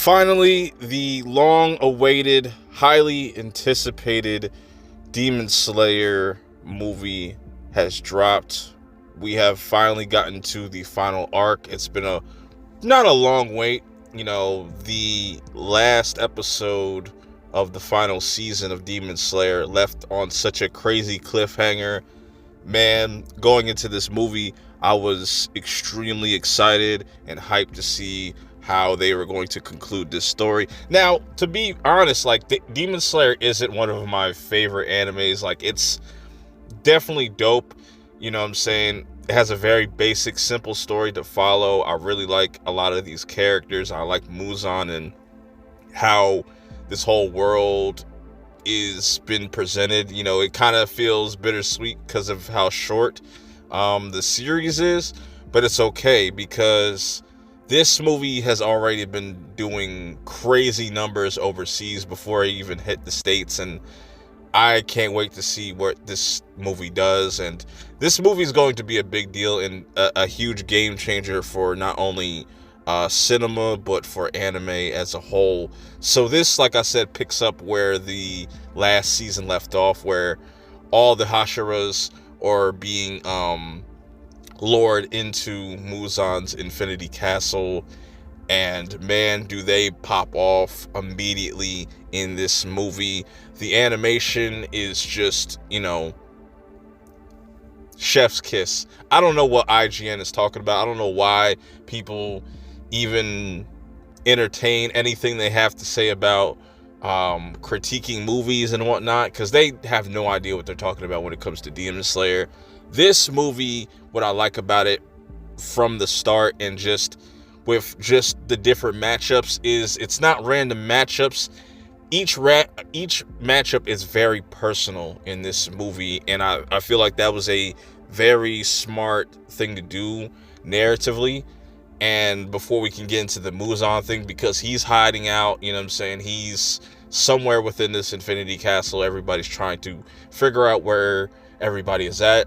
Finally, the long-awaited, highly anticipated Demon Slayer movie has dropped. We have finally gotten to the final arc. It's been not a long wait. The last episode of the final season of Demon Slayer left on such a crazy cliffhanger. Man, going into this movie, I was extremely excited and hyped to see how they were going to conclude this story. Now, to be honest, Demon Slayer isn't one of my favorite animes. It's definitely dope. You know what I'm saying? It has a very basic, simple story to follow. I really like a lot of these characters. I like Muzan and how this whole world is been presented. It kind of feels bittersweet because of how short the series is, but it's okay because this movie has already been doing crazy numbers overseas before it even hit the States, and I can't wait to see what this movie does. And this movie is going to be a big deal and a huge game changer for not only cinema but for anime as a whole. So this, like I said, picks up where the last season left off, where all the Hashiras are being lured into Muzan's Infinity Castle, and man, do they pop off immediately in this movie. The animation is just, chef's kiss. I don't know what IGN is talking about. I don't know why people even entertain anything they have to say about critiquing movies and whatnot, because they have no idea what they're talking about when it comes to Demon Slayer. This movie, what I like about it from the start and just with just the different matchups is it's not random matchups. Each matchup is very personal in this movie, and I feel like that was a very smart thing to do narratively. And before we can get into the Muzan thing, because he's hiding out, he's somewhere within this Infinity Castle. Everybody's trying to figure out where everybody is at,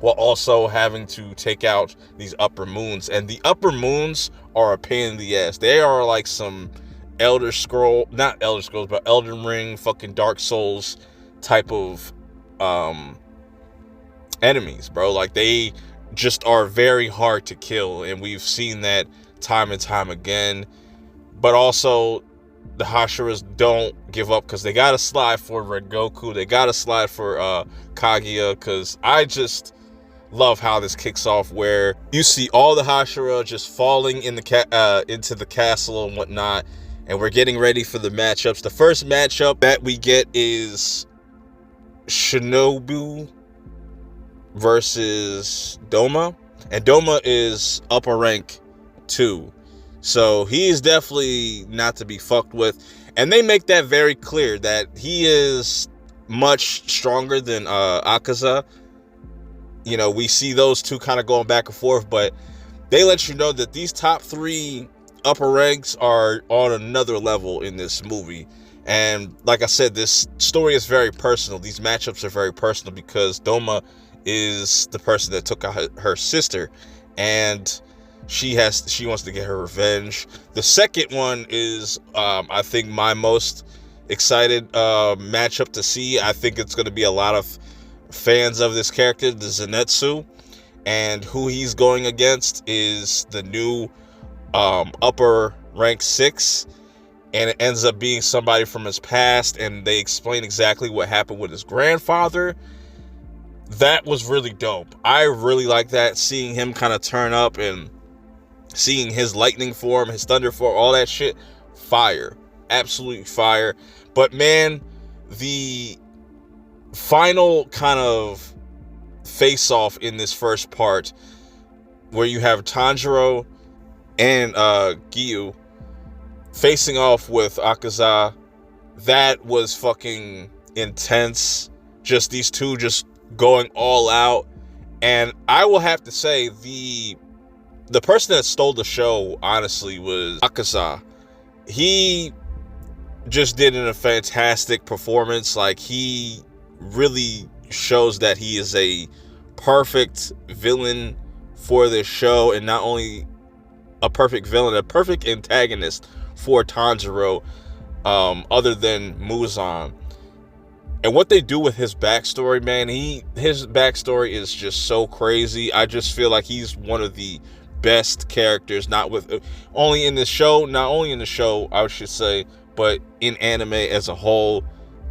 while also having to take out these upper moons. And the upper moons are a pain in the ass. They are like some not Elder Scrolls, but Elden Ring, fucking Dark Souls type of enemies, bro. They just are very hard to kill, and we've seen that time and time again. But also, the Hashiras don't give up, because they gotta slide for Red Goku. They gotta slide for Kaguya, because I just love how this kicks off, where you see all the Hashira just falling in into the castle and whatnot, and we're getting ready for the matchups. The first matchup that we get is Shinobu versus Doma, and Doma is upper rank 2, so he is definitely not to be fucked with. And they make that very clear that he is much stronger than Akaza. We see those two kind of going back and forth, but they let you know that these top 3 upper ranks are on another level in this movie. And like I said, this story is very personal. These matchups are very personal because Doma is the person that took out her sister, and she wants to get her revenge. The second one is I think my most excited matchup to see. I think it's going to be a lot of fans of this character, the Zenitsu, and who he's going against is the new upper rank 6, and it ends up being somebody from his past, and they explain exactly what happened with his grandfather. That was really dope. I really like that, seeing him kind of turn up and seeing his lightning form, his thunder form, all that shit. Fire. Absolutely fire. But man, the final kind of face-off in this first part, where you have Tanjiro and Giyu facing off with Akaza, that was fucking intense. Just these two just going all out. And I will have to say, the person that stole the show, honestly, was Akaza. He just did a fantastic performance. He really shows that he is a perfect villain for this show, and not only a perfect villain, a perfect antagonist for Tanjiro, other than Muzan. And what they do with his backstory, man, his backstory is just so crazy. I just feel like he's one of the best characters, not only in the show, I should say, but in anime as a whole.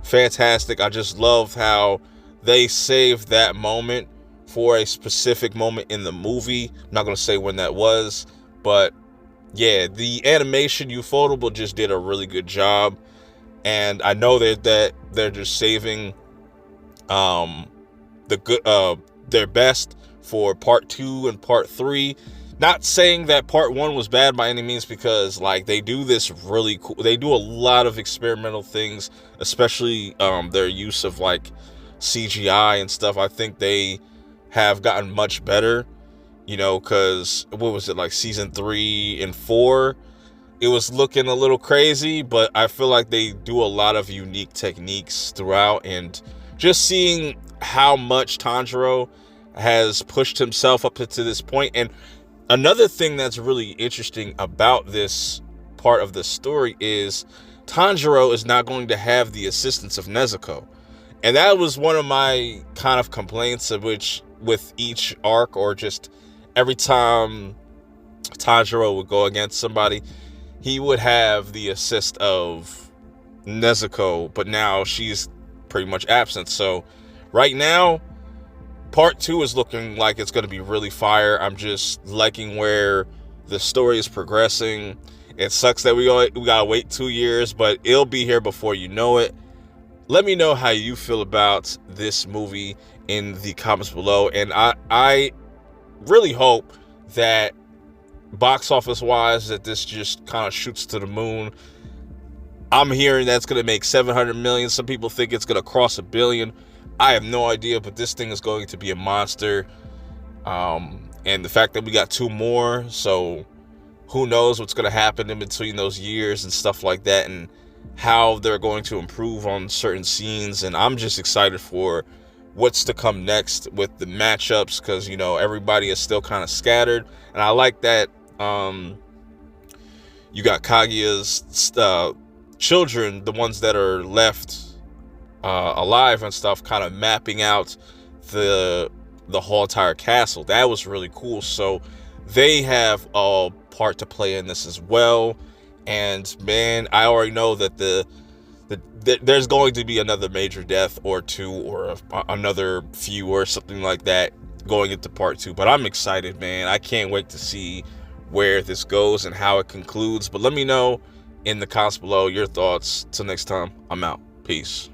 Fantastic. I just love how they saved that moment for a specific moment in the movie. I'm not going to say when that was, but yeah, the animation, Ufotable just did a really good job. And I know that they're just saving their best for part 2 and part 3. Not saying that part 1 was bad by any means, because like they do this really cool. They do a lot of experimental things, especially their use of like CGI and stuff. I think they have gotten much better, because what was it, like season 3 and 4? It was looking a little crazy, but I feel like they do a lot of unique techniques throughout, and just seeing how much Tanjiro has pushed himself up to this point. And another thing that's really interesting about this part of the story is Tanjiro is not going to have the assistance of Nezuko. And that was one of my kind of complaints, of which with each arc, or just every time Tanjiro would go against somebody, he would have the assist of Nezuko, but now she's pretty much absent. So right now, part 2 is looking like it's going to be really fire. I'm just liking where the story is progressing. It sucks that we gotta wait 2 years, but it'll be here before you know it. Let me know how you feel about this movie in the comments below. And I really hope that box office wise, that this just kind of shoots to the moon. I'm hearing that's going to make 700 million. Some people think it's going to cross $1 billion. I have no idea, but this thing is going to be a monster. And the fact that we got 2 more, so who knows what's going to happen in between those years and stuff like that, and how they're going to improve on certain scenes. And I'm just excited for what's to come next with the matchups, because everybody is still kind of scattered, and I like that. You got Kaguya's children, the ones that are left alive and stuff, kind of mapping out the whole entire castle. That was really cool. So they have a part to play in this as well. And man, I already know that there's going to be another major death or 2, or another few or something like that going into part 2. But I'm excited, man. I can't wait to see where this goes and how it concludes. But let me know in the comments below your thoughts. Till next time, I'm out. Peace.